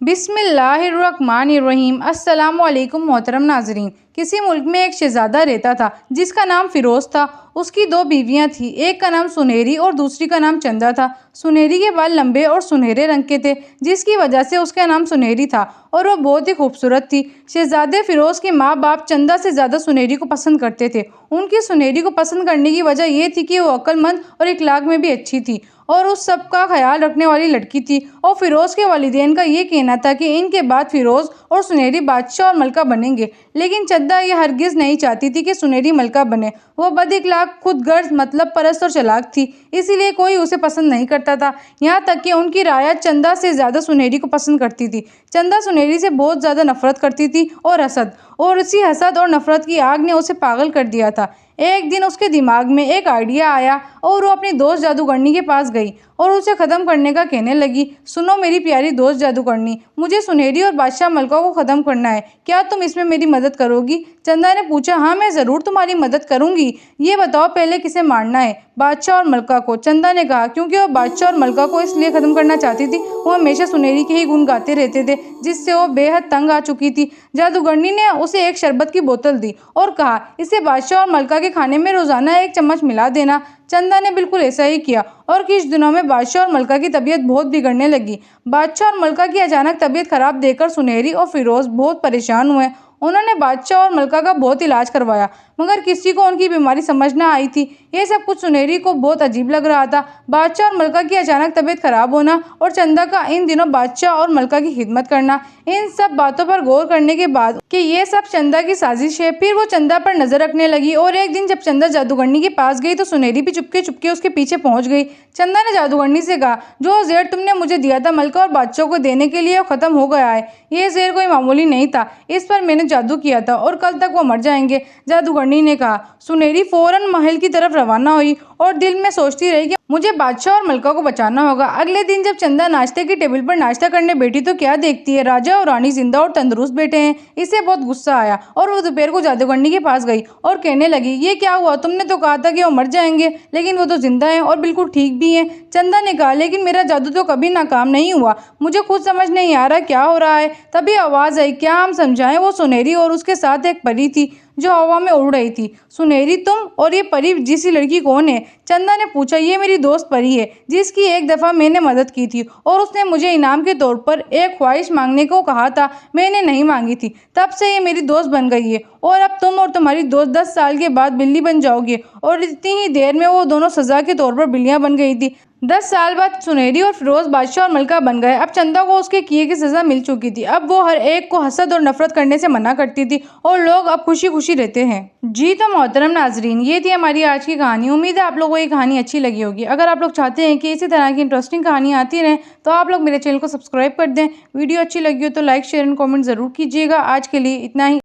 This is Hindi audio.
बिस्मिल्लाहिर्रहमानिर्रहीम। अस्सलामुअलैकुम मोहतरम नाजरीन। किसी मुल्क में एक शहजादा रहता था जिसका नाम फ़िरोज़ था। उसकी दो बीवियां थीं, एक का नाम सुनहरी और दूसरी का नाम चंदा था। सुनहरी के बाल लंबे और सुनहरे रंग के थे, जिसकी वजह से उसका नाम सुनहरी था और वह बहुत ही खूबसूरत थी। शहजादे फ़िरोज़ के माँ बाप चंदा से ज़्यादा सुनहरी को पसंद करते थे। उनकी सुनहरी को पसंद करने की वजह यह थी कि वो अक्लमंद और इखलाक में भी अच्छी थी और उस सब का ख्याल रखने वाली लड़की थी। और फ़िरोज़ के वालिदैन का ये कहना था कि इनके बाद फ़िरोज़ और सुनहरी बादशाह और मलका बनेंगे। लेकिन चंदा ये हरगिज़ नहीं चाहती थी कि सुनहरी मलका बने। वो बदइखलाक, खुदगर्ज़, मतलब परस्त और चालाक थी, इसीलिए कोई उसे पसंद नहीं करता था। यहाँ तक कि उनकी राया चंदा से ज़्यादा सुनहरी को पसंद करती थी। चंदा सुनहरी से बहुत ज़्यादा नफरत करती थी और इसी हसद और नफरत की आग ने उसे पागल कर दिया था। एक दिन उसके दिमाग में एक आइडिया आया और वो अपनी दोस्त जादूगरनी के पास गई और उसे ख़त्म करने का कहने लगी। सुनो मेरी प्यारी दोस्त जादूगरनी, मुझे सुनहरी और बादशाह मलका को ख़त्म करना है, क्या तुम इसमें मेरी मदद करोगी? चंदा ने पूछा, हाँ मैं ज़रूर तुम्हारी मदद करूँगी। ये बताओ पहले किसे मारना है, बादशाह और मलका को? चंदा ने कहा, क्योंकि वो बादशाह और मलका को इसलिए ख़त्म करना चाहती थी, वो हमेशा सुनहरी के ही गुण गाते रहते थे, जिससे वो बेहद तंग आ चुकी थी। जादूगरनी ने उसे एक शरबत की बोतल दी और कहा, इसे बादशाह और मलका के खाने में रोज़ाना 1 चम्मच मिला देना। चंदा ने बिल्कुल ऐसा ही किया और कुछ दिनों में बादशाह और मलका की तबीयत बहुत बिगड़ने लगी। बादशाह और मलका की अचानक तबीयत खराब देखकर सुनहरी और फ़िरोज़ बहुत परेशान हुए। उन्होंने बादशाह और मलका का बहुत इलाज करवाया, मगर किसी को उनकी बीमारी समझ न आई थी। ये सब कुछ सुनहरी को बहुत अजीब लग रहा था। बादशाह और मलका की अचानक तबीयत खराब होना और चंदा का इन दिनों बादशाह और मलका की खिदमत करना, इन सब बातों पर गौर करने के बाद कि ये सब चंदा की साजिश है, फिर वो चंदा पर नजर रखने लगी। और एक दिन जब चंदा जादूगरनी के पास गई तो सुनहरी भी चुपके चुपके उसके पीछे पहुंच गई। चंदा ने जादूगरनी से कहा, जो ज़हर तुमने मुझे दिया था मलका और बादशाह को देने के लिए, वो खत्म हो गया है। ये ज़हर कोई मामूली नहीं था, इस पर मैंने जादू किया था और कल तक वो मर जाएंगे। जादूगरनी ने कहा। सुनहरी फौरन महल की तरफ रवाना हुई और दिल में सोचती रही कि मुझे बादशाह और मलका को बचाना होगा। अगले दिन जब चंदा नाश्ते की टेबल पर नाश्ता करने बैठी तो क्या देखती है, राजा और रानी जिंदा और तंदुरुस्त बैठे हैं। इसे बहुत गुस्सा आया और वो दोपहर को जादूगरनी के पास गई और कहने लगी, ये क्या हुआ? तुमने तो कहा था कि वो मर जाएंगे, लेकिन वो तो जिंदा हैं और बिल्कुल ठीक भी हैं। चंदा ने कहा, लेकिन मेरा जादू तो कभी नाकाम नहीं हुआ, मुझे खुद समझ नहीं आ रहा क्या हो रहा है। तभी आवाज़ आई, क्या हम समझाएं? वो सुनहरी और उसके साथ एक परी थी जो हवा में उड़ रही थी। सुनहरी, तुम और ये परी जैसी लड़की कौन है? चंदा ने पूछा। ये मेरी दोस्त परी है, जिसकी एक दफ़ा मैंने मदद की थी और उसने मुझे इनाम के तौर पर एक ख्वाहिश मांगने को कहा था, मैंने नहीं मांगी थी, तब से ये मेरी दोस्त बन गई है। और अब तुम और तुम्हारी दोस्त 10 साल के बाद बिल्ली बन जाओगे। और इतनी ही देर में वो दोनों सज़ा के तौर पर बिल्लियाँ बन गई थी। 10 साल बाद सुनहरी और फ़िरोज़ बादशाह और मलका बन गए। अब चंदा को उसके किए की सज़ा मिल चुकी थी। अब वो हर एक को हसद और नफरत करने से मना करती थी और लोग अब खुशी खुशी रहते हैं। जी तो मोहतरम नाजरीन, ये थी हमारी आज की कहानी। उम्मीद है आप लोगों को ये कहानी अच्छी लगी होगी। अगर आप लोग चाहते हैं कि इसी तरह की इंटरेस्टिंग कहानी आती रहें तो आप लोग मेरे चैनल को सब्सक्राइब कर दें। वीडियो अच्छी लगी हो तो लाइक, शेयर एंड कॉमेंट ज़रूर कीजिएगा। आज के लिए इतना ही।